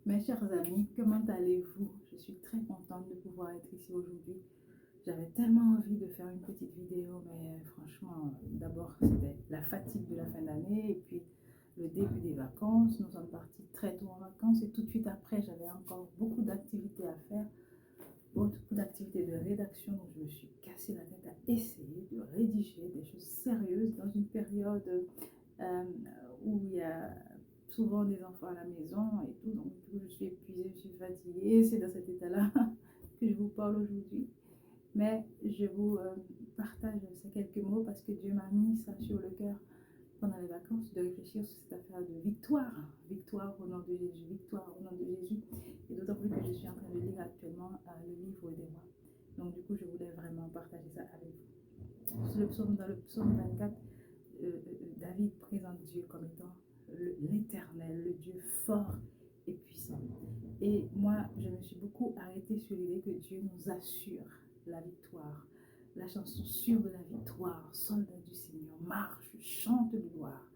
Mes chers amis, comment allez-vous? Je suis très contente de pouvoir être ici aujourd'hui. J'avais tellement envie de faire une petite vidéo, mais franchement, d'abord c'était la fatigue de la fin d'année et puis le début des vacances. Nous sommes partis très tôt en vacances et tout de suite après, j'avais encore beaucoup d'activités à faire, beaucoup d'activités de rédaction. Donc je me suis cassé la tête à essayer de rédiger des choses sérieuses dans une période euh, où il y a souvent des enfants à la maison et tout. Donc, du coup, je suis épuisée, je suis fatiguée. C'est dans cet état-là que je vous parle aujourd'hui. Mais je vous partage ces quelques mots parce que Dieu m'a mis ça sur le cœur pendant les vacances de réfléchir sur cette affaire de victoire. Victoire au nom de Jésus, victoire au nom de Jésus. Et d'autant plus que je suis en train de lire actuellement le livre des rois. Donc, du coup, je voulais vraiment partager ça avec vous. Dans le psaume 24, David présente Dieu comme étant l'Éternel, le Dieu fort et puissant. Et moi, je me suis beaucoup arrêtée sur l'idée que Dieu nous assure la victoire. La chanson sûre de la victoire, soldat du Seigneur, marche, chante de gloire,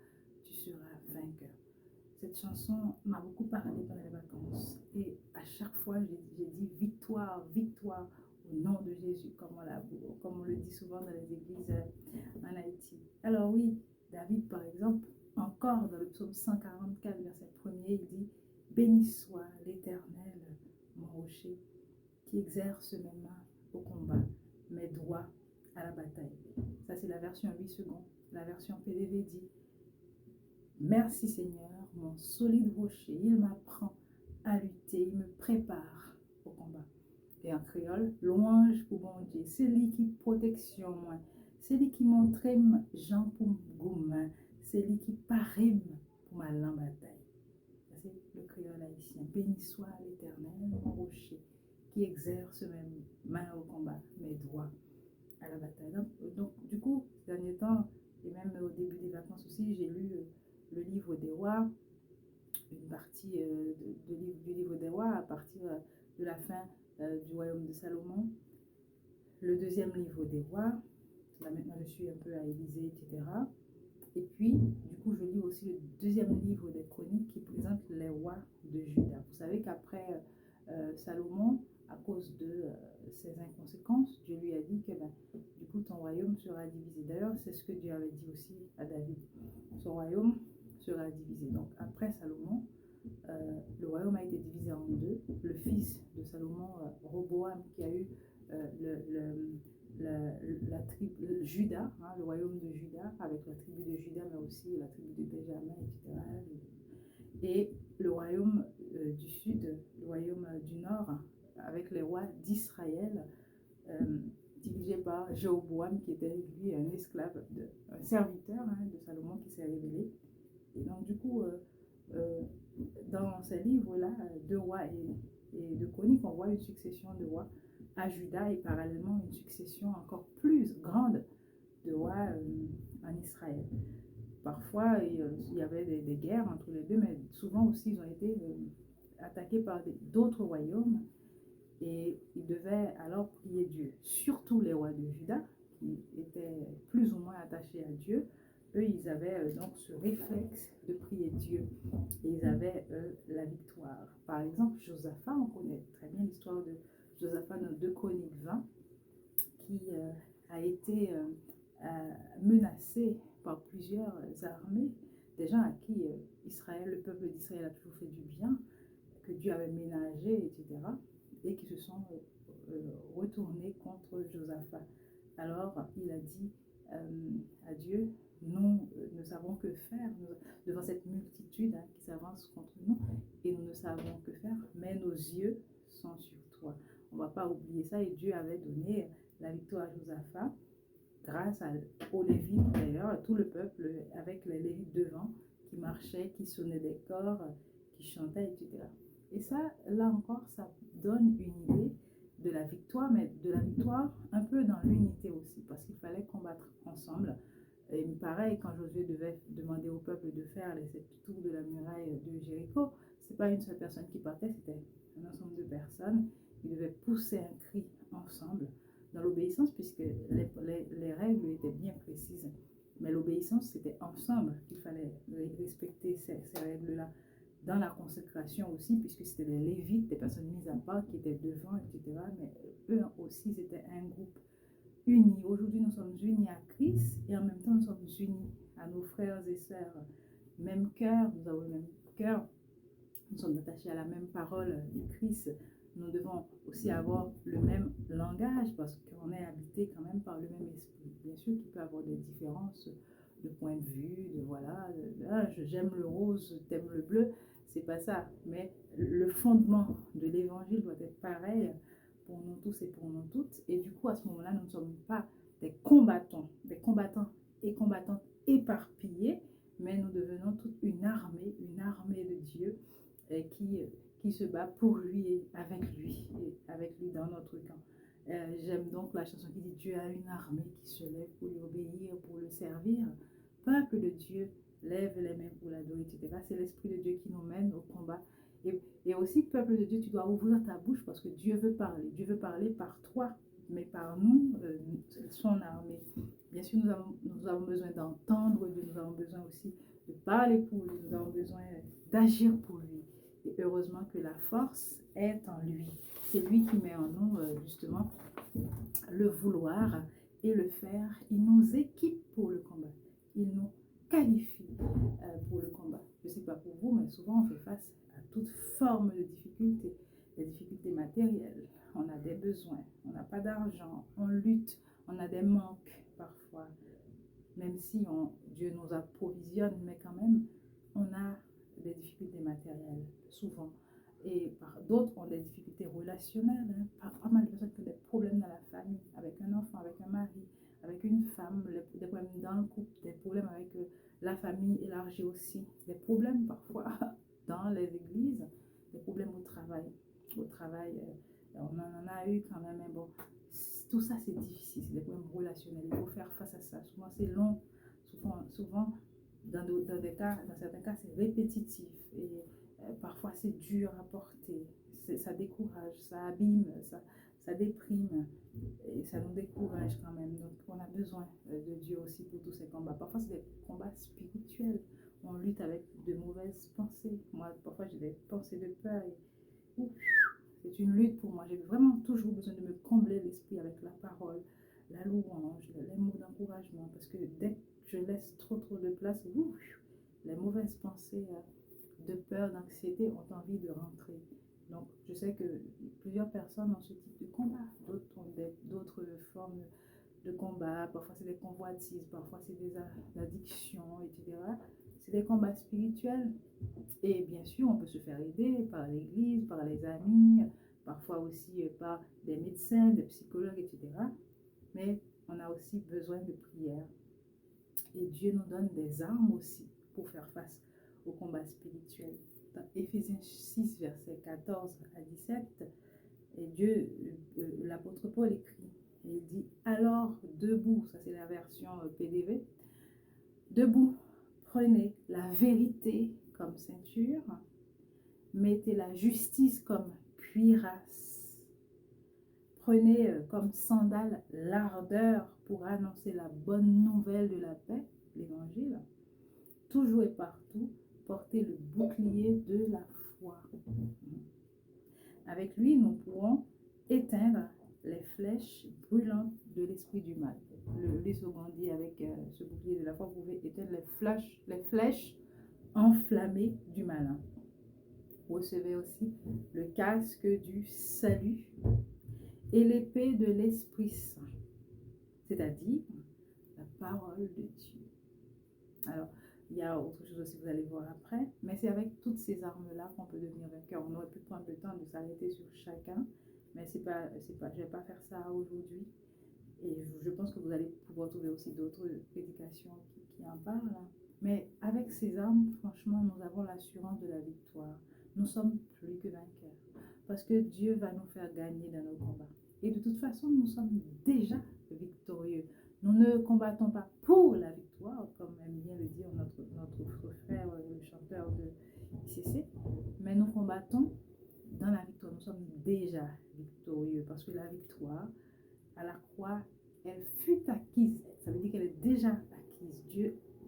tu seras vainqueur. Cette chanson m'a beaucoup parlé pendant les vacances. Et à chaque fois, j'ai dit victoire, victoire au nom de Jésus, comme on le dit souvent dans les églises en Haïti. Alors oui, David, par exemple, encore dans le psaume 144, verset 1er, il dit « Béni soit l'Éternel, mon rocher, qui exerce mes mains au combat, mes doigts à la bataille. » Ça, c'est la version 8 secondes. La version PDV dit « Merci Seigneur, mon solide rocher, il m'apprend à lutter, il me prépare au combat. » Et en créole, louange pour bon Dieu, c'est lui qui protection moi, c'est lui qui montre Jean pour goum, c'est lui qui paraît pour ma langue bataille. C'est le créole haïtien. Béni soit l'Éternel, mon rocher, qui exerce mes mains au combat, mes doigts à la bataille. Donc du coup, ces derniers temps, et même au début des vacances aussi, j'ai lu le livre des rois, une partie du livre des rois à partir de la fin du royaume de Salomon, le deuxième livre des rois. Là maintenant je suis un peu à Élysée, etc. Et puis, du coup, je lis aussi le deuxième livre des chroniques qui présente les rois de Juda. Vous savez qu'après Salomon, à cause de ses inconséquences, Dieu lui a dit que du coup, ton royaume sera divisé. D'ailleurs, c'est ce que Dieu avait dit aussi à David. Son royaume sera divisé. Donc, après Salomon, le royaume a été divisé en deux. Le fils de Salomon, Roboam, qui a eu la tribu Juda, hein, le royaume de Juda, avec la tribu de Juda, mais aussi la tribu de Benjamin, etc. Et le royaume du sud, le royaume du nord, avec les rois d'Israël, dirigé par Jéroboam, qui était lui un esclave, un serviteur de Salomon qui s'est révélé. Et donc, du coup, dans ces livres-là, de rois et de chroniques, on voit une succession de rois à Juda et parallèlement une succession encore plus grande de rois en Israël. Parfois, il y avait des guerres entre les deux, mais souvent aussi, ils ont été attaqués par d'autres royaumes et ils devaient alors prier Dieu. Surtout les rois de Juda, qui étaient plus ou moins attachés à Dieu, eux, ils avaient donc ce réflexe de prier Dieu et ils avaient la victoire. Par exemple, Josaphat, on connaît très bien l'histoire de Josaphat dans 2 Chroniques 20, qui a été menacé par plusieurs armées, des gens à qui Israël, le peuple d'Israël a toujours fait du bien, que Dieu avait ménagé, etc., et qui se sont retournés contre Josaphat. Alors, il a dit à Dieu, nous ne savons que faire devant cette multitude qui s'avance contre nous, et nous ne savons que faire, mais nos yeux sont sur toi. On ne va pas oublier ça, et Dieu avait donné la victoire à Josaphat grâce aux Lévites, d'ailleurs, tout le peuple, avec les Lévites devant, qui marchaient, qui sonnaient des corps, qui chantaient, etc. Et ça, là encore, ça donne une idée de la victoire, mais de la victoire un peu dans l'unité aussi, parce qu'il fallait combattre ensemble. Et pareil, quand Josué devait demander au peuple de faire les 7 tours de la muraille de Jéricho, c'est pas une seule personne qui partait, c'était un ensemble de personnes. Ils devaient pousser un cri ensemble dans l'obéissance, puisque les règles étaient bien précises. Mais l'obéissance, c'était ensemble qu'il fallait respecter ces règles-là. dans la consécration aussi, puisque c'était les Lévites, des personnes mises à part qui étaient devant, etc. Mais eux aussi, c'était un groupe uni. Aujourd'hui, nous sommes unis à Christ et en même temps, nous sommes unis à nos frères et sœurs. Même cœur, nous avons le même cœur, nous sommes attachés à la même parole du Christ. Nous devons aussi avoir le même langage parce qu'on est habité quand même par le même esprit. Bien sûr qu'il peut y avoir des différences de point de vue, de voilà, j'aime le rose, t'aimes le bleu, c'est pas ça. Mais le fondement de l'évangile doit être pareil pour nous tous et pour nous toutes. Et du coup, à ce moment-là, nous ne sommes pas des combattants et combattantes éparpillés, mais nous devenons toute une armée de Dieu qui se bat pour lui et avec lui dans notre camp. J'aime donc la chanson qui dit Dieu a une armée qui se lève pour lui obéir, pour le servir. Peuple de Dieu, lève les mains pour l'adorer, etc. C'est l'Esprit de Dieu qui nous mène au combat. Et aussi, peuple de Dieu, tu dois ouvrir ta bouche parce que Dieu veut parler. Dieu veut parler par toi, mais par nous, son armée. Bien sûr, nous avons besoin d'entendre Dieu, nous avons besoin aussi de parler pour lui, nous avons besoin d'agir pour lui. Et heureusement que la force est en lui. C'est lui qui met en nous, justement, le vouloir et le faire. Il nous équipe pour le combat. Il nous qualifie pour le combat. Je ne sais pas pour vous, mais souvent on fait face à toute forme de difficultés. Des difficultés matérielles, on a des besoins, on n'a pas d'argent, on lutte, on a des manques parfois. Même si Dieu nous approvisionne, mais quand même, on a des difficultés matérielles, souvent. Et d'autres ont des difficultés relationnelles. Pas mal de personnes qui ont des problèmes dans la famille, avec un enfant, avec un mari, avec une femme, des problèmes dans le couple, des problèmes avec la famille élargie aussi, des problèmes parfois dans les églises, des problèmes au travail. Au travail, on en a eu quand même, mais bon, tout ça c'est difficile, c'est des problèmes relationnels, il faut faire face à ça. Souvent c'est long, souvent dans certains cas c'est répétitif et parfois c'est dur à porter, ça décourage, ça abîme, ça déprime et ça nous décourage quand même. Donc on a besoin de Dieu aussi pour tous ces combats. Parfois c'est des combats spirituels, on lutte avec de mauvaises pensées. Moi parfois j'ai des pensées de peur et c'est une lutte pour moi. J'ai vraiment toujours besoin de me combler l'esprit avec la parole, la louange, les mots d'encouragement. Parce que dès que je laisse trop de place, les mauvaises pensées de peur, d'anxiété ont envie de rentrer. Donc, je sais que plusieurs personnes ont ce type de combat. D'autres ont d'autres formes de combat. Parfois, c'est des convoitises, parfois, c'est des addictions, etc. C'est des combats spirituels. Et bien sûr, on peut se faire aider par l'église, par les amis, parfois aussi par des médecins, des psychologues, etc. Mais on a aussi besoin de prière. Et Dieu nous donne des armes aussi pour faire face au combat spirituel. Dans Éphésiens 6, versets 14 à 17, et l'apôtre Paul écrit, et il dit, alors debout, ça c'est la version PDV, debout, prenez la vérité comme ceinture, mettez la justice comme cuirasse, prenez comme sandale l'ardeur pour annoncer la bonne nouvelle de la paix, l'évangile, toujours et partout, portez le bouclier de la foi. Avec lui, nous pourrons éteindre les flèches brûlantes de l'esprit du mal. Le second dit avec ce bouclier de la foi, vous pouvez éteindre les flèches enflammées du malin. Recevez aussi le casque du salut et l'épée de l'Esprit Saint, c'est-à-dire la parole de Dieu. Alors, il y a autre chose aussi, vous allez voir après, mais c'est avec toutes ces armes-là qu'on peut devenir vainqueur. On aurait pu prendre le temps de s'arrêter sur chacun, mais je ne vais pas faire ça aujourd'hui. Et je pense que vous allez pouvoir trouver aussi d'autres prédications qui en parlent. Mais avec ces armes, franchement, nous avons l'assurance de la victoire. Nous sommes plus que vainqueurs. Parce que Dieu va nous faire gagner dans nos combats. Et de toute façon, nous sommes déjà victorieux. Nous ne combattons pas pour la victoire, comme aime bien le dire notre frère, le chanteur de ICC, mais nous combattons dans la victoire. Nous sommes déjà victorieux parce que la victoire, à la croix, elle fut acquise. Ça veut dire qu'elle est déjà acquise.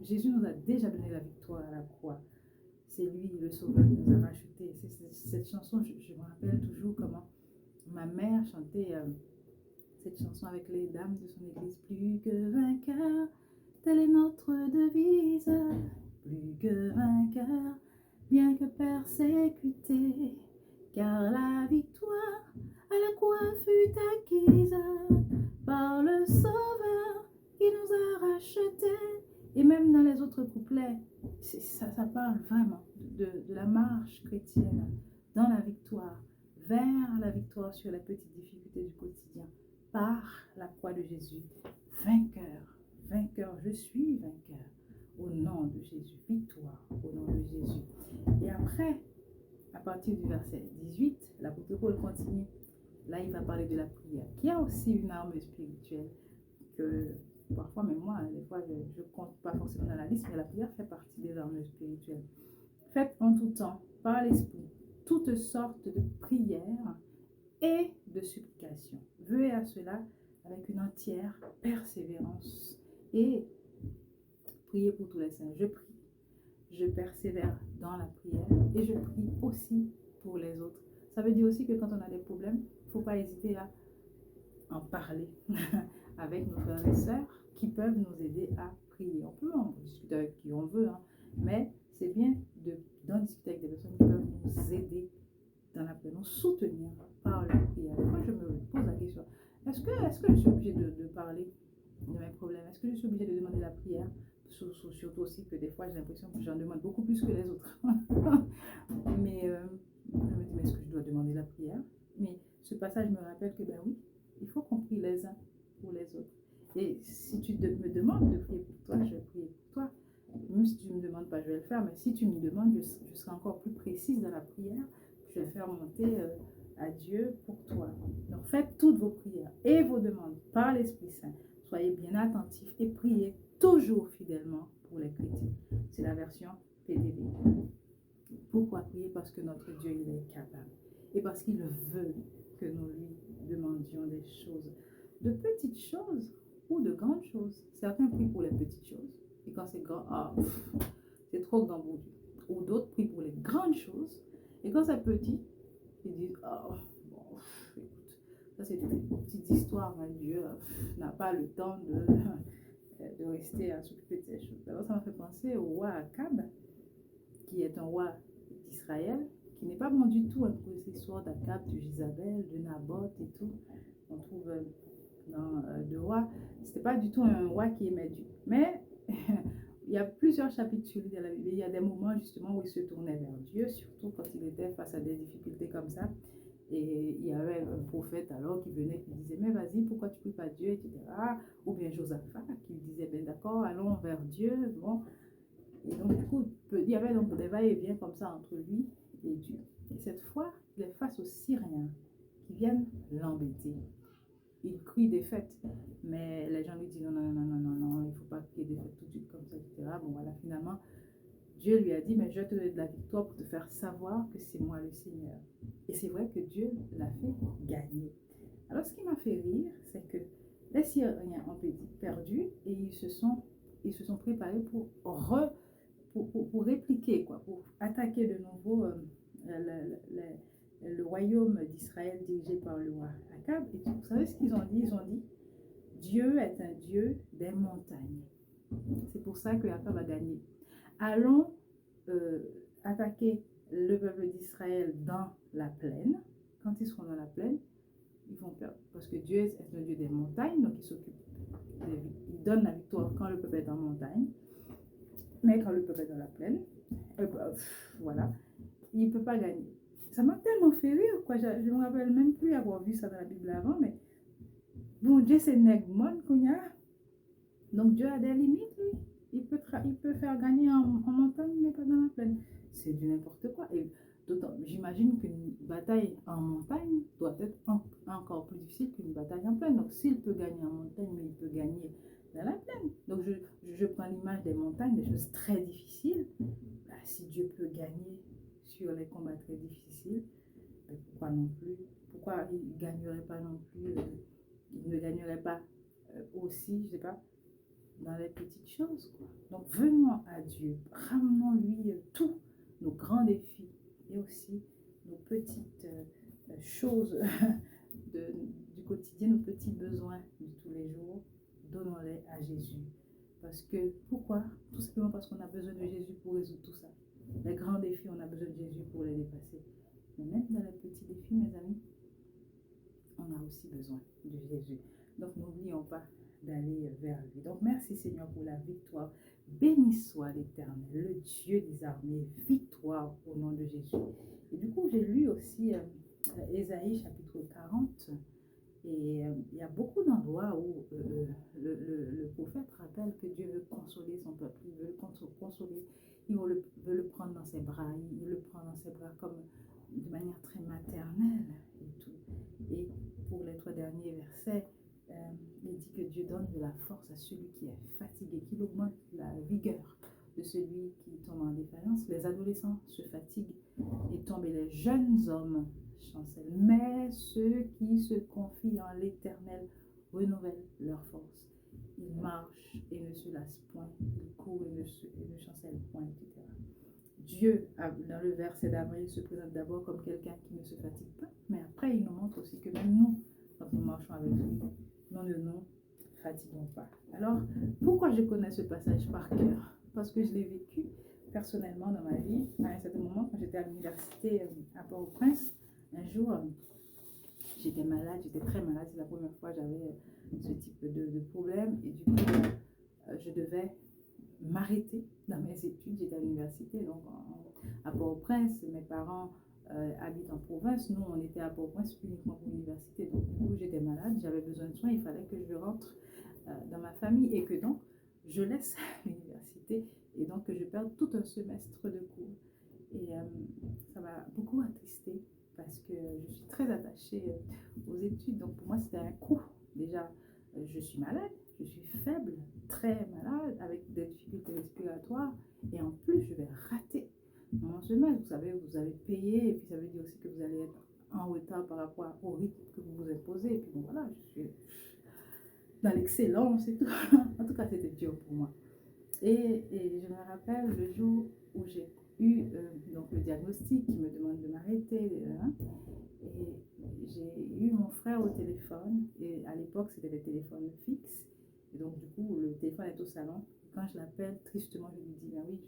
Jésus nous a déjà donné la victoire à la croix. c'est lui le sauveur qui nous a rachetés. Cette chanson, je me rappelle toujours comment ma mère chantait cette chanson avec les dames de son église. Plus que vainqueur, telle est notre devise. Plus que vainqueur, bien que persécuté, car la victoire à la croix fut acquise par le Sauveur qui nous a rachetés. Et même dans les autres couplets, ça parle vraiment de la marche chrétienne dans la victoire, vers la victoire sur les petites difficultés du quotidien, par la croix de Jésus. Vainqueur, vainqueur, je suis vainqueur. Au nom de Jésus, victoire, au nom de Jésus. Et après, à partir du verset 18, l'apôtre Paul continue. Là, il va parler de la prière, qui a aussi une arme spirituelle que parfois, même moi, des fois, je ne compte pas forcément dans la liste, mais la prière fait partie des armes spirituelles. Faites en tout temps, par l'Esprit, toutes sortes de prières et de supplications. Veuillez à cela avec une entière persévérance et priez pour tous les saints. Je prie, je persévère dans la prière et je prie aussi pour les autres. Ça veut dire aussi que quand on a des problèmes, il ne faut pas hésiter à en parler avec nos frères et sœurs qui peuvent nous aider à prier. On peut en discuter avec qui on veut, hein, mais c'est bien d'en discuter avec des personnes qui peuvent nous aider dans la prière, nous soutenir par la prière. Des fois, je me pose la question, est-ce que je suis obligée de parler de mes problèmes? Est-ce que je suis obligée de demander la prière? Surtout aussi que des fois, j'ai l'impression que j'en demande beaucoup plus que les autres. Mais je me dis, mais est-ce que je dois demander la prière? Mais ce passage me rappelle que, ben oui, il faut qu'on prie les uns pour les autres. Et si tu me demandes de prier pour toi, je vais prier pour toi. Même si tu ne me demandes pas, je vais le faire. Mais si tu me demandes, je serai encore plus précise dans la prière. Je vais faire monter à Dieu pour toi. Donc faites toutes vos prières et vos demandes par l'Esprit Saint. Soyez bien attentifs et priez toujours fidèlement pour les chrétiens. C'est la version PDB. Pourquoi prier? Parce que notre Dieu, il est capable. Et parce qu'il veut que nous lui demandions des choses. De petites choses ou de grandes choses. Certains prient pour les petites choses. Et quand c'est grand, c'est trop grand pour Dieu. Ou d'autres prient pour les grandes choses. Et quand c'est petit, ils disent, bon, écoute, ça c'est des petites histoires, hein. Dieu n'a pas le temps de rester à s'occuper de ces choses. Alors ça m'a fait penser au roi Akab, qui est un roi d'Israël, qui n'est pas bon du tout hein, pour cette histoire d'Akab, de Jézabel, de Naboth et tout. On trouve dans deux rois, c'était pas du tout un roi qui aimait Dieu. Mais il y a plusieurs chapitres sur lui dans la Bible. Il y a des moments justement où il se tournait vers Dieu, surtout quand il était face à des difficultés comme ça. Et il y avait un prophète alors qui venait, qui disait, mais vas-y, pourquoi tu ne pries pas Dieu, etc. Ou bien Josaphat qui disait, ben d'accord, allons vers Dieu. Bon. Et donc du coup, il y avait donc des va-et-vient comme ça entre lui et Dieu. Et cette fois, il est face aux Syriens qui viennent l'embêter. Il crie défaite, mais les gens lui disent non, non, non, non, non, non, il ne faut pas crier défaite tout de suite comme ça, etc. Bon voilà, finalement, Dieu lui a dit, mais je te donne de la victoire pour te faire savoir que c'est moi le Seigneur. Et c'est vrai que Dieu l'a fait gagner. Alors ce qui m'a fait rire, c'est que les Syriens ont perdu et ils se sont préparés pour répliquer, quoi, pour attaquer de nouveau le royaume d'Israël dirigé par le roi Akab. Et vous savez ce qu'ils ont dit? Ils ont dit, Dieu est un Dieu des montagnes. C'est pour ça que Akab a gagné. Allons attaquer le peuple d'Israël dans la plaine. Quand ils seront dans la plaine, ils vont perdre. Parce que Dieu est un Dieu des montagnes, donc il donne la victoire quand le peuple est en montagne. Mais quand le peuple est dans la plaine, voilà, il ne peut pas gagner. Ça m'a tellement fait rire, quoi. Je ne me rappelle même plus avoir vu ça dans la Bible avant, mais bon, Dieu c'est Negmon qu'on y a. Donc Dieu a des limites, lui. Il peut faire gagner en montagne, mais pas dans la plaine. C'est du n'importe quoi. Et d'autant, j'imagine qu'une bataille en montagne doit être encore plus difficile qu'une bataille en plaine. Donc s'il peut gagner en montagne, mais il peut gagner dans la plaine. Donc je prends l'image des montagnes, des choses très difficiles. Bah, si Dieu peut gagner sur les combats très difficiles, pourquoi non plus? Pourquoi il ne gagnerait pas non plus? Il ne gagnerait pas aussi, je ne sais pas, dans les petites choses, quoi. Donc venons à Dieu, ramenons-lui tout nos grands défis et aussi nos petites choses du quotidien, nos petits besoins de tous les jours, donnons-les à Jésus. Parce que, pourquoi? Tout simplement parce qu'on a besoin de Jésus pour résoudre tout ça. Les grands défis, on a besoin de Jésus pour les dépasser. Mais même dans les petits défis, mes amis, on a aussi besoin de Jésus. Donc, n'oublions pas d'aller vers lui. Donc, merci Seigneur pour la victoire. Béni soit l'Éternel, le Dieu des armées, victoire au nom de Jésus. Et du coup, j'ai lu aussi Ésaïe chapitre 40. Et il y a beaucoup d'endroits où le prophète rappelle que Dieu veut consoler son peuple, il veut le consoler, il veut le prendre dans ses bras, il veut le prendre dans ses bras comme de manière très maternelle et tout. Et pour les 3 derniers versets, il dit que Dieu donne de la force à celui qui est fatigué, qu'il augmente la vigueur de celui qui tombe en défaillance. Les adolescents se fatiguent et tombent, et les jeunes hommes chancellent. Mais ceux qui se confient en l'Éternel renouvellent leur force. Ils marchent et ne se lassent point, ils courent et ne chancellent point, etc. Dieu, dans le verset d'avant, il se présente d'abord comme quelqu'un qui ne se fatigue pas, mais après il nous montre aussi que même nous, quand nous marchons avec lui, nous ne nous fatiguons pas. Alors, pourquoi je connais ce passage par cœur? Parce que je l'ai vécu personnellement dans ma vie. À un certain moment, quand j'étais à l'université à Port-au-Prince, un jour, j'étais malade, j'étais très malade. C'est la première fois que j'avais ce type de problème. Et du coup, je devais m'arrêter dans mes études. J'étais à l'université, donc à Port-au-Prince. Mes parents habitent en province. Nous, on était à Port-au-Prince uniquement pour l'université. Donc, du coup, j'étais malade, j'avais besoin de soins. Il fallait que je rentre dans ma famille et que donc, je laisse l'université et donc que je perde tout un semestre de cours. Et ça m'a beaucoup attristée parce que je suis très attachée aux études. Donc, pour moi, c'était un coup. Déjà, je suis malade, je suis faible, très malade, avec des difficultés respiratoires. Et en plus, je vais rater mon semestre. Vous savez, vous avez payé, et puis ça veut dire aussi que vous allez être en retard par rapport au rythme que vous vous imposez. Et puis bon, voilà, je suis dans l'excellence et tout. En tout cas, c'était dur pour moi. Et je me rappelle le jour où j'ai eu donc le diagnostic qui me demande de m'arrêter. Et j'ai eu mon frère au téléphone. Et à l'époque, c'était des téléphones fixes. Et donc, du coup, le téléphone est au salon. Quand je l'appelle, tristement, je lui dis, ben oui,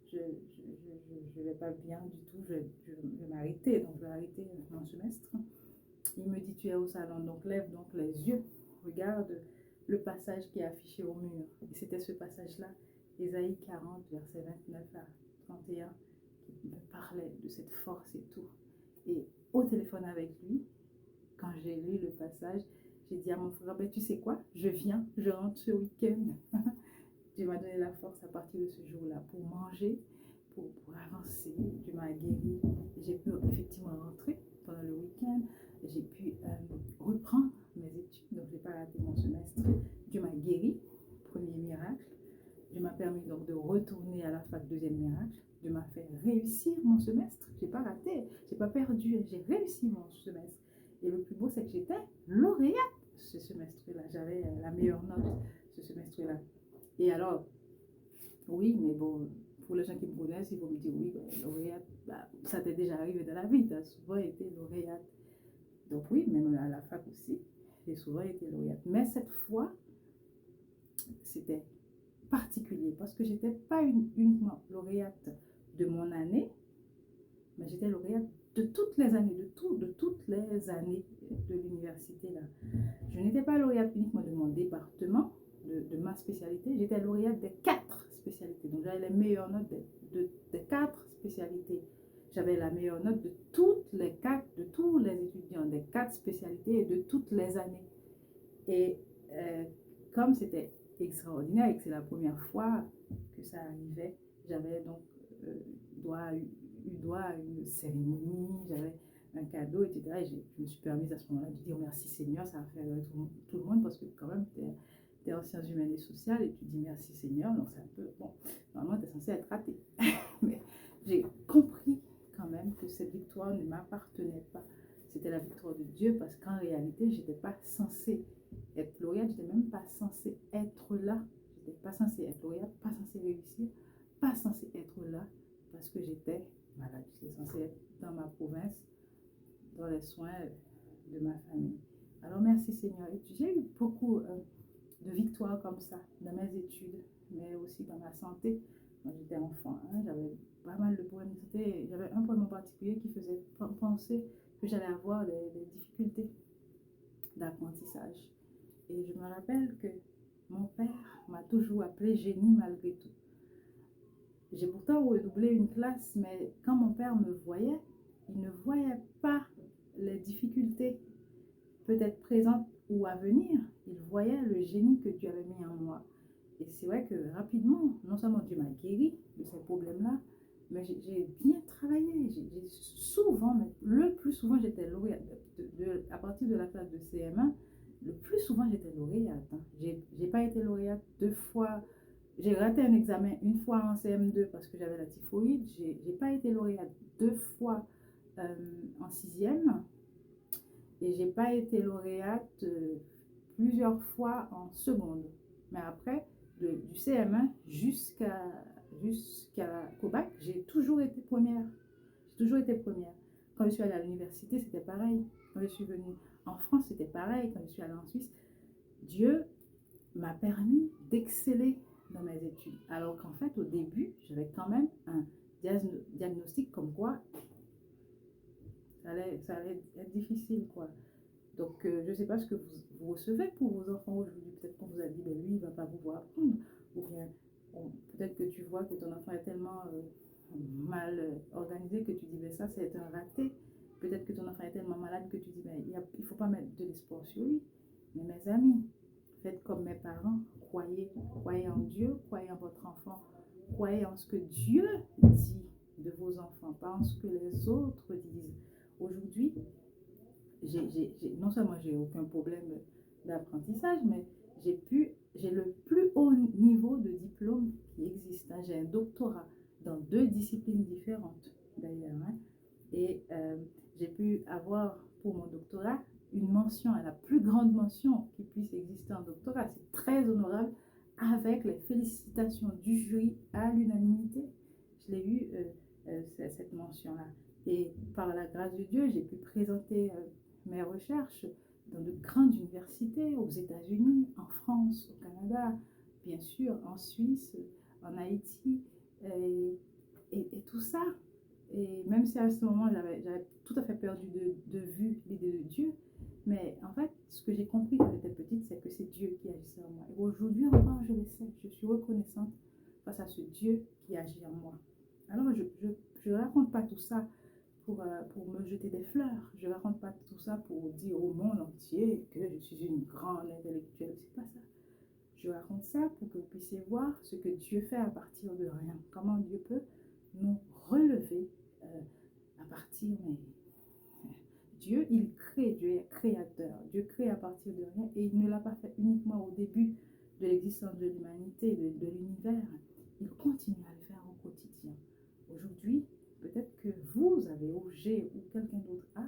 je vais pas bien du tout, je vais m'arrêter. Donc, je vais arrêter mon semestre. Il me dit, tu es au salon, donc lève donc les yeux. Regarde le passage qui est affiché au mur. Et c'était ce passage-là, Ésaïe 40, verset 29 à 31, qui me parlait de cette force et tout. Et au téléphone avec lui, quand j'ai lu le passage, j'ai dit à mon frère, ben, tu sais quoi, je rentre ce week-end. Dieu m'a donné la force à partir de ce jour-là pour manger, pour avancer. Dieu m'a guéri. J'ai pu effectivement rentrer pendant le week-end. J'ai pu reprendre mes études, donc je n'ai pas raté mon semestre. Dieu m'a guéri, premier miracle. Dieu m'a permis donc de retourner à la fac, deuxième miracle. Dieu m'a fait réussir mon semestre. Je n'ai pas raté, je n'ai pas perdu, j'ai réussi mon semestre. Et le plus beau, c'est que j'étais lauréate ce semestre-là. J'avais la meilleure note ce semestre-là. Et alors, oui, mais bon, pour les gens qui me connaissent, ils vont me dire, oui, lauréate, bah, ça t'est déjà arrivé dans la vie, tu as souvent été lauréate. Donc oui, même à la fac aussi, j'ai souvent été lauréate. Mais cette fois, c'était particulier parce que je n'étais pas uniquement lauréate de mon année, mais j'étais lauréate de toutes les années, de toutes les années de l'université là. Je n'étais pas lauréate uniquement de mon département, de ma spécialité, j'étais lauréate des 4 spécialités. Donc j'avais les meilleures notes des 4 spécialités. J'avais la meilleure note de toutes les 4, de tous les étudiants des 4 spécialités et de toutes les années. Et comme c'était extraordinaire et que c'est la première fois que ça arrivait, j'avais donc eu droit à une cérémonie, j'avais un cadeau, etc. Et je me suis permise à ce moment-là de dire merci Seigneur, ça a fait tout le monde parce que quand même tu es en sciences humaines et sociales et tu dis merci Seigneur, donc c'est un peu, bon, normalement tu es censé être raté. Mais j'ai compris quand même que cette victoire ne m'appartenait pas. C'était la victoire de Dieu parce qu'en réalité, je n'étais pas censée être lauréate, je n'étais même pas censée être là. Je n'étais pas censée être lauréate, pas censée réussir, pas censée être là. parce que j'étais malade. J'étais censée être dans ma province, dans les soins de ma famille. Alors merci Seigneur. Et j'ai eu beaucoup de victoires comme ça dans mes études, mais aussi dans ma santé. Quand j'étais enfant, hein, j'avais pas mal de problèmes de santé. J'avais un problème en particulier qui faisait penser que j'allais avoir des difficultés d'apprentissage. Et je me rappelle que mon père m'a toujours appelé génie malgré tout. J'ai pourtant redoublé une classe, mais quand mon père me voyait, il ne voyait pas les difficultés peut-être présentes ou à venir. Il voyait le génie que Dieu avait mis en moi. Et c'est vrai que rapidement, non seulement Dieu m'a guéri de ces problèmes-là, mais j'ai bien travaillé. J'ai souvent, mais le plus souvent, j'étais lauréate. À partir de la classe de CM1, le plus souvent, j'étais lauréate. Hein. J'ai pas été lauréate 2 fois. J'ai raté un examen une fois en CM2 parce que j'avais la typhoïde. J'ai pas été lauréate 2 fois en sixième. Et j'ai pas été lauréate plusieurs fois en seconde. Mais après, du CM1 jusqu'au bac, j'ai toujours été première. J'ai toujours été première. Quand je suis allée à l'université, c'était pareil. Quand je suis venue en France, c'était pareil. Quand je suis allée en Suisse, Dieu m'a permis d'exceller dans mes études. Alors qu'en fait, au début, j'avais quand même un diagnostic comme quoi ça allait être difficile, quoi. Donc, je ne sais pas ce que vous recevez pour vos enfants aujourd'hui. Peut-être qu'on vous a dit, ben lui, il ne va pas vous voir apprendre. Ou bien, peut-être que tu vois que ton enfant est tellement mal organisé que tu dis, ben ça, c'est un raté. Peut-être que ton enfant est tellement malade que tu dis, ben il ne faut pas mettre de l'espoir sur lui. Mais mes amis, faites comme mes parents. Croyez en Dieu, croyez en votre enfant. Croyez en ce que Dieu dit de vos enfants, pas en ce que les autres disent. Aujourd'hui, non seulement j'ai aucun problème d'apprentissage, mais j'ai le plus haut niveau de diplôme qui existe. Hein. J'ai un doctorat dans 2 disciplines différentes d'ailleurs. Hein. Et j'ai pu avoir pour mon doctorat une mention, la plus grande mention qui puisse exister en doctorat. C'est très honorable avec les félicitations du jury à l'unanimité. Je l'ai eu, cette mention-là. Et par la grâce de Dieu, j'ai pu présenter mes recherches dans de grandes universités, aux États-Unis, en France, au Canada, bien sûr, en Suisse, en Haïti, et tout ça. Et même si à ce moment, j'avais tout à fait perdu de vue l'idée de Dieu, mais en fait, ce que j'ai compris quand j'étais petite, c'est que c'est Dieu qui agissait en moi. Et aujourd'hui encore, je le sais, je suis reconnaissante face à ce Dieu qui agit en moi. Alors, je ne raconte pas tout ça pour me jeter des fleurs. Je ne raconte pas tout ça pour dire au monde entier que je suis une grande intellectuelle. C'est pas ça. Je raconte ça pour que vous puissiez voir ce que Dieu fait à partir de rien. Comment Dieu peut nous relever à partir, mais Dieu, il crée, Dieu est créateur. Dieu crée à partir de rien et il ne l'a pas fait uniquement au début de l'existence de l'humanité, de l'univers. Il continue à le faire au quotidien. Aujourd'hui, peut-être que vous avez objet ou quelqu'un d'autre a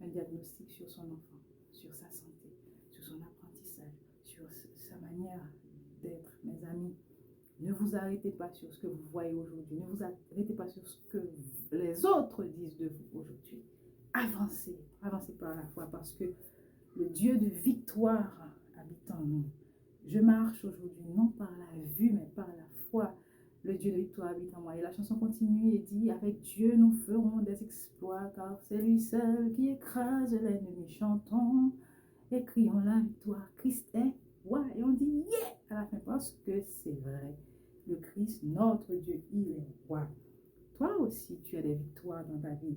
un diagnostic sur son enfant, sur sa santé, sur son apprentissage, sur sa manière d'être. Mes amis, ne vous arrêtez pas sur ce que vous voyez aujourd'hui. Ne vous arrêtez pas sur ce que les autres disent de vous aujourd'hui. Avancez, avancez par la foi parce que le Dieu de victoire habite en nous. Je marche aujourd'hui non par la vue mais par la foi. Le Dieu de victoire habite en moi. Et la chanson continue et dit, avec Dieu nous ferons des exploits car c'est lui seul qui écrase l'ennemi. Chantons et crions la victoire. Christ est roi. Et on dit yeah à la fin parce que c'est vrai. Le Christ, notre Dieu, il est roi. Toi aussi, tu as des victoires dans ta vie.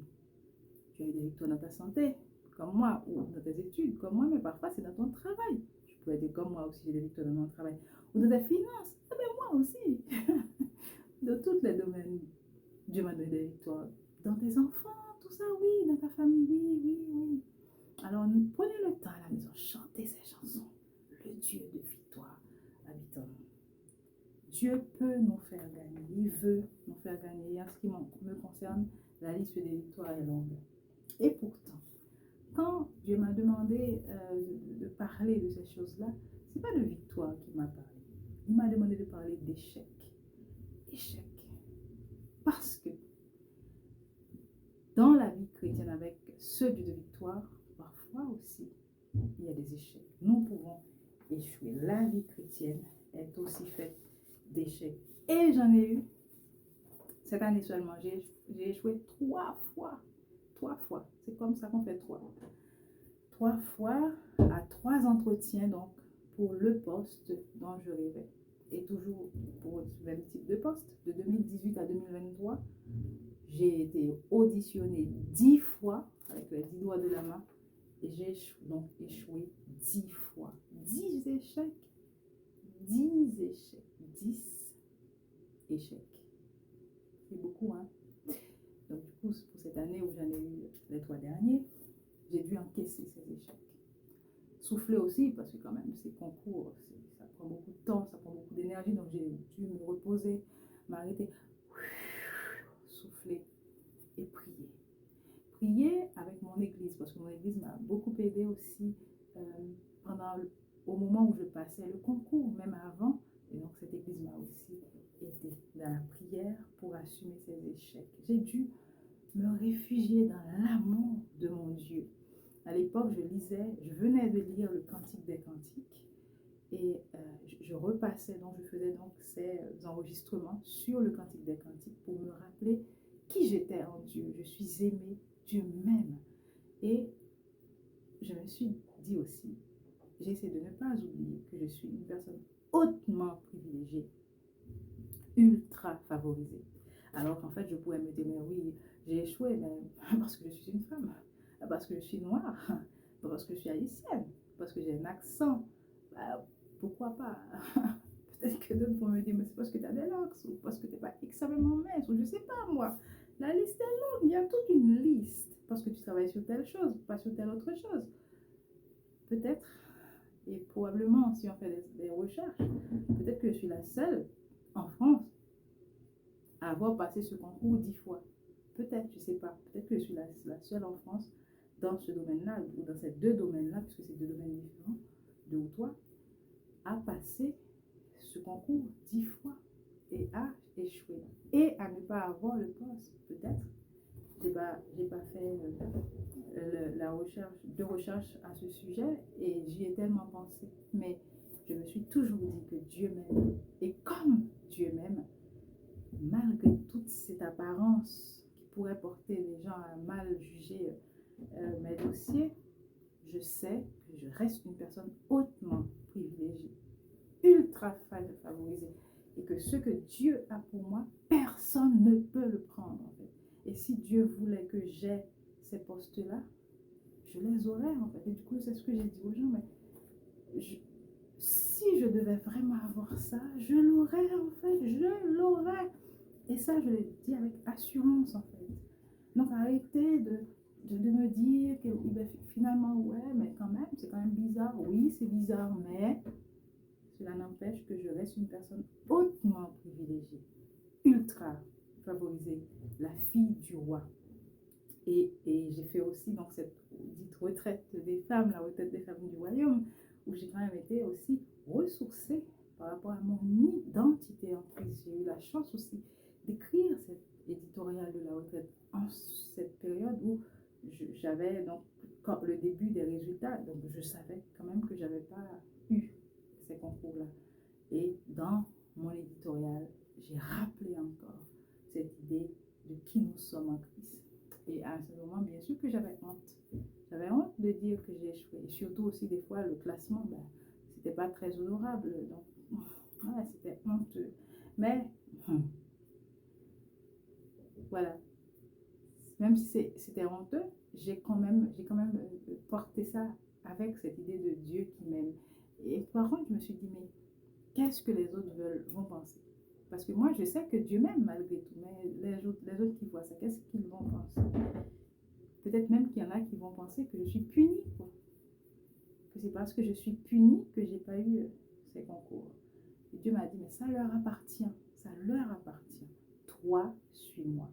Tu as eu des victoires dans ta santé, comme moi, ou dans tes études, comme moi, mais parfois c'est dans ton travail. Tu peux être comme moi aussi, j'ai des victoires dans mon travail. Ou dans tes finances, eh bien moi aussi. Dans tous les domaines, Dieu m'a donné des victoires. Dans tes enfants, tout ça, oui. Dans ta famille, oui, oui, oui. Alors, prenez le temps à la maison, chantez ces chansons. Le Dieu de victoire habite en nous. Dieu peut nous faire gagner, il veut nous faire gagner. Et en ce qui me concerne, la liste des victoires est longue. Et pourtant, quand Dieu m'a demandé de parler de ces choses-là, ce n'est pas de victoire qu'il m'a parlé. Il m'a demandé de parler d'échec. Échec. Parce que dans la vie chrétienne, avec ce Dieu de victoire, parfois aussi, il y a des échecs. Nous pouvons échouer. La vie chrétienne est aussi faite d'échecs. Et j'en ai eu, cette année seulement, j'ai échoué 3 fois. 3 fois. C'est comme ça qu'on fait 3. 3 fois à 3 entretiens, donc, pour le poste dont je rêvais. Et toujours pour le même type de poste, de 2018 à 2023, j'ai été auditionnée 10 fois, avec les 10 doigts de la main, et j'ai donc échoué 10 fois. 10 échecs. 10 échecs. 10 échecs. C'est beaucoup, hein? Donc, du coup, pour cette année où j'en ai eu les 3 derniers, j'ai dû encaisser ces échecs. Souffler aussi, parce que quand même, ces concours, ça prend beaucoup de temps, ça prend beaucoup d'énergie, donc j'ai dû me reposer, m'arrêter, souffler et prier. Prier avec mon église, parce que mon église m'a beaucoup aidé aussi au moment où je passais le concours, même avant. Et donc cette église m'a aussi aidé dans la prière pour assumer ces échecs. J'ai dû me réfugier dans l'amour de mon Dieu. À l'époque, je venais de lire le Cantique des Cantiques et je repassais, donc je faisais donc ces enregistrements sur le Cantique des Cantiques pour me rappeler qui j'étais en Dieu. Je suis aimée, Dieu m'aime. Et je me suis dit aussi, j'essaie de ne pas oublier que je suis une personne hautement privilégiée, ultra favorisée. Alors qu'en fait, je pourrais me dire, mais oui, j'ai échoué, mais parce que je suis une femme, parce que je suis noire, parce que je suis haïtienne, parce que j'ai un accent. Bah, pourquoi pas? Peut-être que d'autres vont me dire, mais c'est parce que tu as des locks, ou parce que tu n'es pas extrêmement mince, ou je ne sais pas moi. La liste est longue, il y a toute une liste. Parce que tu travailles sur telle chose, pas sur telle autre chose. Peut-être, et probablement, si on fait des recherches, peut-être que je suis la seule en France à avoir passé ce concours 10 fois. Peut-être, je ne sais pas. Peut-être que je suis la seule en France dans ce domaine-là, ou dans ces 2 domaines-là, puisque c'est 2 domaines différents, 2 ou 3, à passer ce concours 10 fois et à échouer. Et à ne pas avoir le poste, peut-être. J'ai pas fait la recherche, de recherche à ce sujet et j'y ai tellement pensé. Mais je me suis toujours dit que Dieu m'aime. Et comme Dieu m'aime, malgré toute cette apparence qui pourrait porter les gens à mal juger mes dossiers, je sais que je reste une personne hautement privilégiée, ultra favorisée. Et que ce que Dieu a pour moi, personne ne peut le prendre en fait. Et si Dieu voulait que j'aie ces postes-là, je les aurais en fait. Et du coup, c'est ce que j'ai dit aux gens, mais si je devais vraiment avoir ça, je l'aurais en fait, je l'aurais. Et ça, je le dis avec assurance en fait. Donc arrêtez de me dire que ben, finalement, ouais, mais quand même, c'est quand même bizarre. Oui, c'est bizarre, mais cela n'empêche que je reste une personne hautement privilégiée, ultra favorisée, la fille du roi. Et j'ai fait aussi donc cette dite retraite des femmes, la retraite des femmes du royaume, où j'ai quand même été aussi ressourcée par rapport à mon identité en Christ. J'ai eu la chance aussi d'écrire cet éditorial de la retraite en cette période où j'avais donc le début des résultats, donc je savais quand même que je n'avais pas eu ces concours-là. Et dans mon éditorial, j'ai rappelé encore cette idée de qui nous sommes en Christ. Et à ce moment, bien sûr que j'avais honte. J'avais honte de dire que j'ai échoué. Et surtout aussi, des fois, le classement, ben, c'était pas très honorable. Donc, ouais, c'était honteux. Mais, voilà. Même si c'était honteux, j'ai quand même porté ça avec cette idée de Dieu qui m'aime. Et par contre, je me suis dit, mais qu'est-ce que les autres vont penser? Parce que moi, je sais que Dieu m'aime malgré tout, mais les autres qui voient ça, qu'est-ce qu'ils vont penser? Peut-être même qu'il y en a qui vont penser que je suis punie, quoi. Que c'est parce que je suis punie que je n'ai pas eu ces concours. Et Dieu m'a dit, mais ça leur appartient, ça leur appartient. Toi, suis-moi.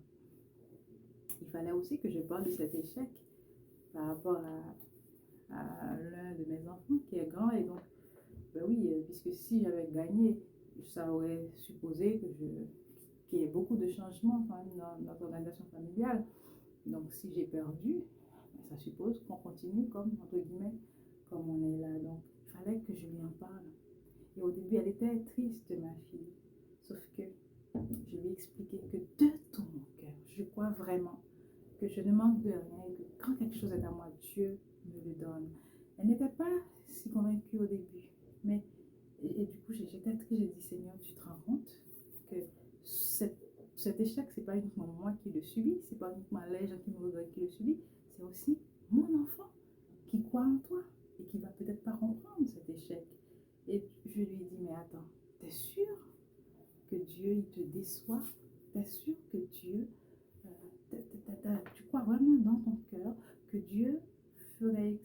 Il fallait aussi que je parle de cet échec par rapport à l'un de mes enfants qui est grand. Et donc, ben oui, puisque si j'avais gagné, ça aurait supposé que qu'il y ait beaucoup de changements quand même dans notre organisation familiale. Donc, si j'ai perdu, ça suppose qu'on continue comme, entre guillemets, comme on est là. Donc, il fallait que je lui en parle. Et au début, elle était triste, ma fille. Sauf que je lui ai expliqué que de tout mon cœur, je crois vraiment que je ne manque de rien et que quand quelque chose est à moi, Dieu me le donne. Elle n'était pas si convaincue au début. Mais, et du coup, j'étais triste. J'ai dit, Seigneur, tu te rends compte que cet échec, c'est pas uniquement moi qui le subis, c'est pas uniquement les gens qui me regardent qui le subissent, c'est aussi mon enfant qui croit en toi et qui va peut-être pas comprendre cet échec. Et je lui ai dit, mais attends, t'es sûr que Dieu, il te déçoit? T'es sûr que Dieu, tu crois vraiment dans ton cœur que Dieu ferait,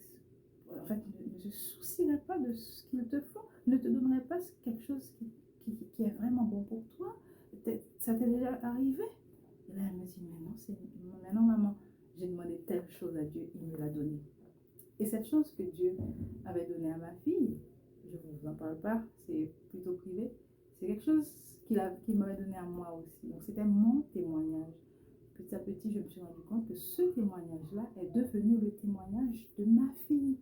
en fait, ne se soucierait pas de ce qu'il te faut, ne te donnerait pas quelque chose qui est vraiment bon pour toi? Ça t'est déjà arrivé? Et là, elle me dit, mais non, maman, j'ai demandé telle chose à Dieu, il me l'a donné. Et cette chose que Dieu avait donnée à ma fille, je ne vous en parle pas, c'est plutôt privé, c'est quelque chose qu'il m'avait donné à moi aussi. Donc c'était mon témoignage. Petit à petit, je me suis rendu compte que ce témoignage-là est devenu le témoignage de ma fille.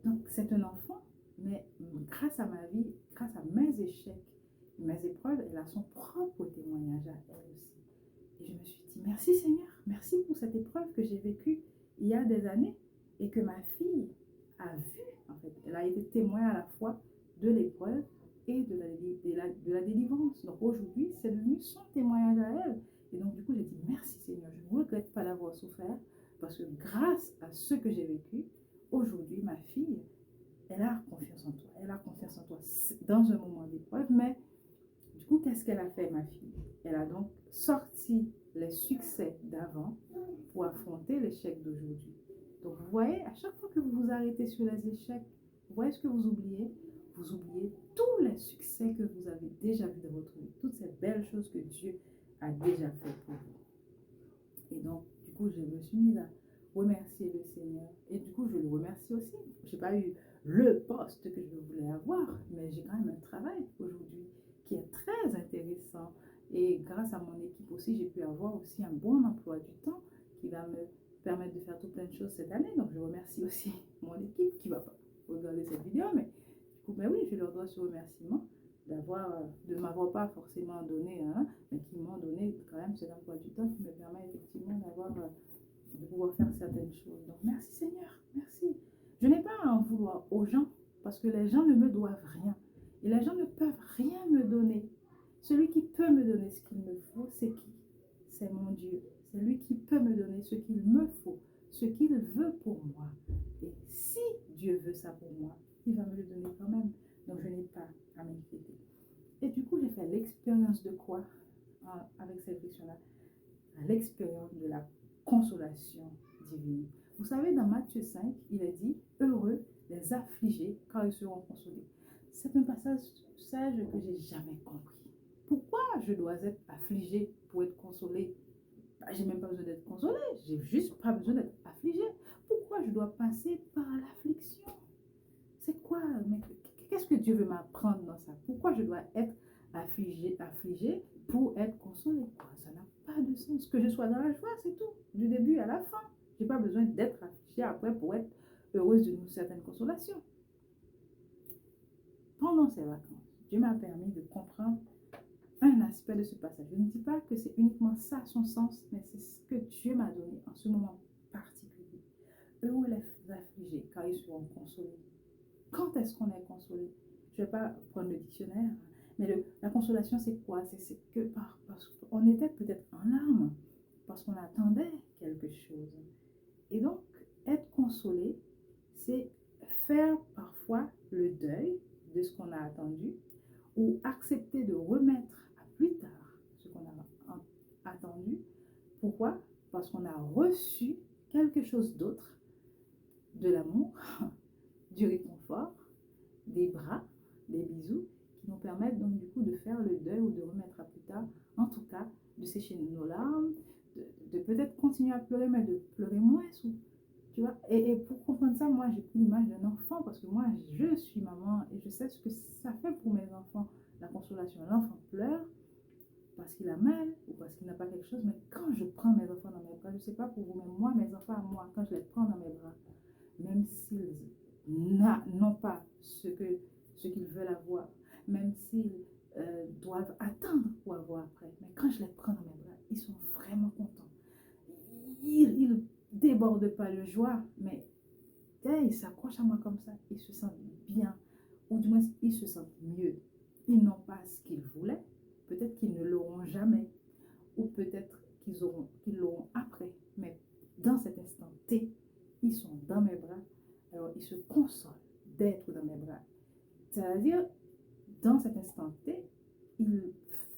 Donc c'est un enfant, mais grâce à ma vie, grâce à mes échecs, mes épreuves, elle a son propre témoignage à elle aussi. Et je me suis dit, merci Seigneur, merci pour cette épreuve que j'ai vécue il y a des années et que ma fille a vu, en fait. Elle a été témoin à la fois de l'épreuve et de la délivrance. Donc aujourd'hui, c'est devenu son témoignage à elle. Et donc du coup, j'ai dit, merci Seigneur, je ne regrette pas d'avoir souffert parce que grâce à ce que j'ai vécu, aujourd'hui, ma fille, elle a confiance en toi. Elle a confiance en toi dans un moment d'épreuve, mais du coup, qu'est-ce qu'elle a fait, ma fille? Elle a donc sorti les succès d'avant pour affronter l'échec d'aujourd'hui. Donc, vous voyez, à chaque fois que vous vous arrêtez sur les échecs, vous voyez ce que vous oubliez? Vous oubliez tous les succès que vous avez déjà vus dans votre vie, toutes ces belles choses que Dieu a déjà fait pour vous. Et donc, du coup, je me suis mise à remercier le Seigneur. Et du coup, je le remercie aussi. Je n'ai pas eu le poste que je voulais avoir, mais j'ai quand même un travail aujourd'hui qui est très intéressant. Et grâce à mon équipe aussi, j'ai pu avoir aussi un bon emploi du temps qui va me permettre de faire tout plein de choses cette année. Donc, je remercie aussi mon équipe qui ne va pas regarder cette vidéo, mais du coup, ben oui, je leur dois ce remerciement de m'avoir pas forcément donné, hein, mais qui m'ont donné quand même cet emploi du temps qui me permet effectivement de pouvoir faire certaines choses. Donc, merci Seigneur, merci. Je n'ai pas à en vouloir aux gens parce que les gens ne me doivent rien. Et les gens ne peuvent rien me donner. Celui qui peut me donner ce qu'il me faut, c'est qui? C'est mon Dieu. C'est lui qui peut me donner ce qu'il me faut, ce qu'il veut pour moi. Et si Dieu veut ça pour moi, il va me le donner quand même. Donc, je n'ai pas à m'inquiéter. Et du coup, j'ai fait l'expérience de quoi avec cette question-là? L'expérience de la consolation divine. Vous savez, dans Matthieu 5, il est dit, heureux les affligés car ils seront consolés. C'est un passage que j'ai jamais compris. Pourquoi je dois être affligé pour être consolé? J'ai même pas besoin d'être consolé, j'ai juste pas besoin d'être affligé. Pourquoi je dois passer par l'affliction? C'est quoi? Mais qu'est-ce que Dieu veut m'apprendre dans ça? Pourquoi je dois être affligé pour être consolé? Ça n'a pas de sens. Que je sois dans la joie, c'est tout. Du début à la fin. Je n'ai pas besoin d'être affligée après pour être heureuse d'une certaine consolation. Pendant ces vacances, Dieu m'a permis de comprendre un aspect de ce passage. Je ne dis pas que c'est uniquement ça son sens, mais c'est ce que Dieu m'a donné en ce moment particulier. Heureux les affligés, car ils seront consolés. Quand est-ce qu'on est consolé? Je ne vais pas prendre le dictionnaire, mais la consolation, c'est quoi? C'est que parce qu'on était peut-être en larmes, parce qu'on attendait quelque chose. Et donc, être consolé, c'est faire parfois le deuil de ce qu'on a attendu ou accepter de remettre à plus tard ce qu'on a attendu. Pourquoi? Parce qu'on a reçu quelque chose d'autre, de l'amour, du réconfort, des bras, des bisous, qui nous permettent donc du coup de faire le deuil ou de remettre à plus tard, en tout cas de sécher nos larmes, de peut-être continuer à pleurer, mais de pleurer moins. Tu vois, et pour comprendre ça, moi j'ai pris l'image d'un enfant parce que moi je suis maman et je sais ce que ça fait pour mes enfants, la consolation. L'enfant pleure, parce qu'il a mal ou parce qu'il n'a pas quelque chose, mais quand je prends mes enfants dans mes bras, je ne sais pas pour vous, mais moi, mes enfants, moi, quand je les prends dans mes bras, même s'ils n'ont pas ce qu'ils veulent avoir, même s'ils doivent attendre pour avoir après, mais quand je les prends dans mes bras, ils sont vraiment contents. Ils ne débordent pas de joie, mais ils s'accrochent à moi comme ça, ils se sentent bien, ou du moins ils se sentent mieux. Ils n'ont pas ce qu'ils voulaient, peut-être qu'ils ne l'auront jamais, ou peut-être qu'ils l'auront après, mais dans cet instant T, ils sont dans mes bras, alors ils se consolent d'être dans mes bras. C'est-à-dire, dans cet instant T, ils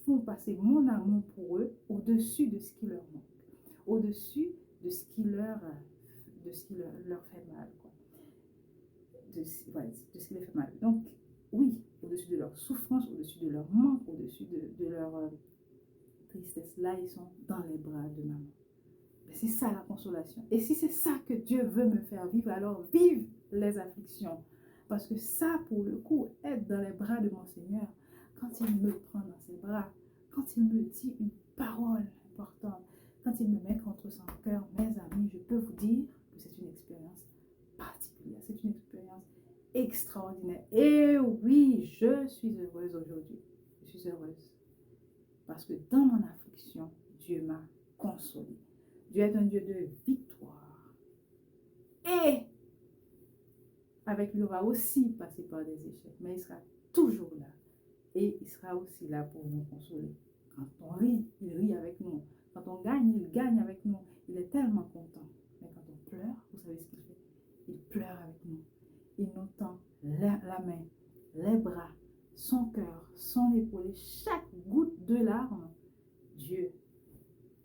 font passer mon amour pour eux au-dessus de ce qui leur manque, au-dessus de ce qui leur fait mal, quoi. De ce qui leur fait mal. Donc, oui, au-dessus de leur souffrance, au-dessus de leur manque, au-dessus de leur tristesse, là, ils sont dans les bras de maman. C'est ça la consolation. Et si c'est ça que Dieu veut me faire vivre, alors vive les afflictions. Parce que ça, pour le coup, être dans les bras de mon Seigneur, quand il me prend dans ses bras, quand il me dit une parole importante, quand il me met contre son cœur, mes amis, je peux vous dire que c'est une expérience particulière. C'est une expérience extraordinaire. Et oui, je suis heureuse aujourd'hui. Je suis heureuse. Parce que dans mon affliction, Dieu m'a consolée. Dieu est un Dieu de victoire. Et avec lui, on va aussi passer par des échecs. Mais il sera toujours là. Et il sera aussi là pour nous consoler. Quand on rit, il rit avec nous. Quand on gagne, il gagne avec nous. Il est tellement content. Mais quand on pleure, vous savez ce qu'il fait? Il pleure avec nous. Il nous tend la main, les bras, son cœur, son épaule. Et chaque goutte de larmes, Dieu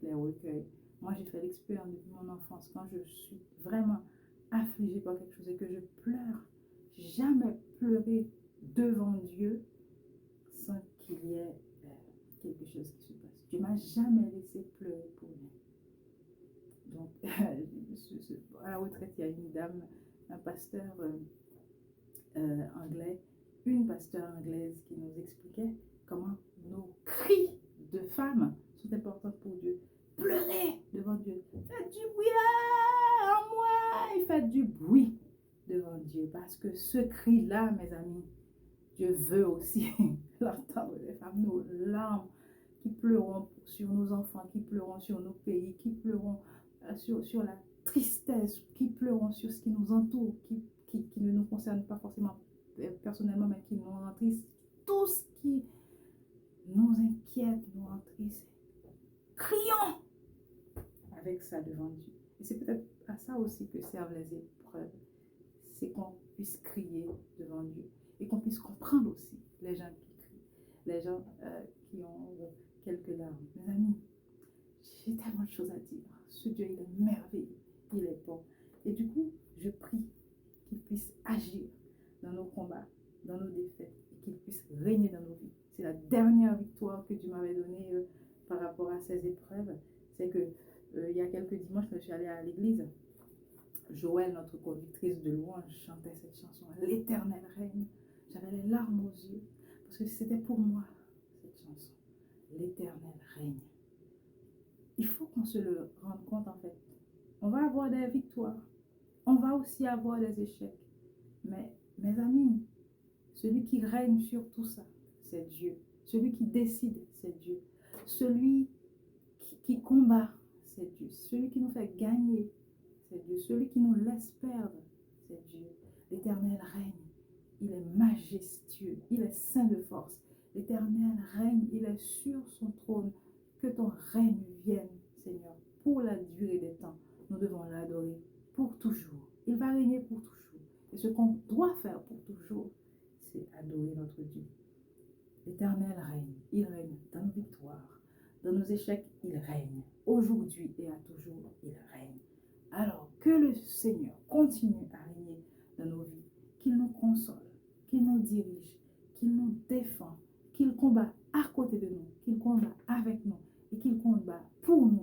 les recueille. Moi, j'ai fait l'expérience depuis mon enfance. Quand je suis vraiment affligée par quelque chose et que je pleure, jamais pleurer devant Dieu sans qu'il y ait quelque chose qui se passe. Dieu m'a jamais laissé pleurer pour lui. Donc, à la retraite, il y a une dame, un pasteur anglais, une pasteur anglaise qui nous expliquait comment nos cris de femmes sont importants pour Dieu. Pleurez devant Dieu. Faites du bruit en moi. Et faites du bruit devant Dieu. Parce que ce cri-là, mes amis, Dieu veut aussi l'entendre. Les femmes, nos larmes qui pleuront sur nos enfants, qui pleuront sur nos pays, qui pleuront sur la tristesse, qui pleuront sur ce qui nous entoure, qui ne nous concerne pas forcément personnellement, mais qui nous entristisse. Tout ce qui nous inquiète, nous entristisse. Crions avec ça devant Dieu. Et c'est peut-être à ça aussi que servent les épreuves. C'est qu'on puisse crier devant Dieu. Et qu'on puisse comprendre aussi les gens qui crient. Les gens qui ont quelques larmes. Mes amis, j'ai tellement de choses à dire. Ce Dieu, il est merveilleux. Il est bon. Et du coup, je prie qu'il puisse agir dans nos combats, dans nos défaites. Et qu'il puisse régner dans nos vies. C'est la dernière victoire que Dieu m'avait donnée par rapport à ces épreuves. C'est que il y a quelques dimanches, je suis allée à l'église. Joël, notre conductrice de louange, chantait cette chanson. L'Éternel règne. J'avais les larmes aux yeux. Parce que c'était pour moi, cette chanson. L'Éternel règne. Il faut qu'on se le rende compte en fait. On va avoir des victoires. On va aussi avoir des échecs. Mais mes amis, celui qui règne sur tout ça, c'est Dieu. Celui qui décide, c'est Dieu. Celui qui combat, c'est Dieu. Celui qui nous fait gagner, c'est Dieu. Celui qui nous laisse perdre, c'est Dieu. L'Éternel règne. Il est majestueux. Il est saint de force. L'Éternel règne. Il est sur son trône. Que ton règne vienne, Seigneur, pour la durée des temps. Nous devons l'adorer pour toujours. Il va régner pour toujours. Et ce qu'on doit faire pour toujours, c'est adorer notre Dieu. L'Éternel règne. Il règne dans nos victoires. Dans nos échecs, il règne. Aujourd'hui et à toujours, il règne. Alors, que le Seigneur continue à régner dans nos vies. Qu'il nous console, qu'il nous dirige, qu'il nous défend, qu'il combat à côté de nous, qu'il combat avec nous et qu'il combat pour nous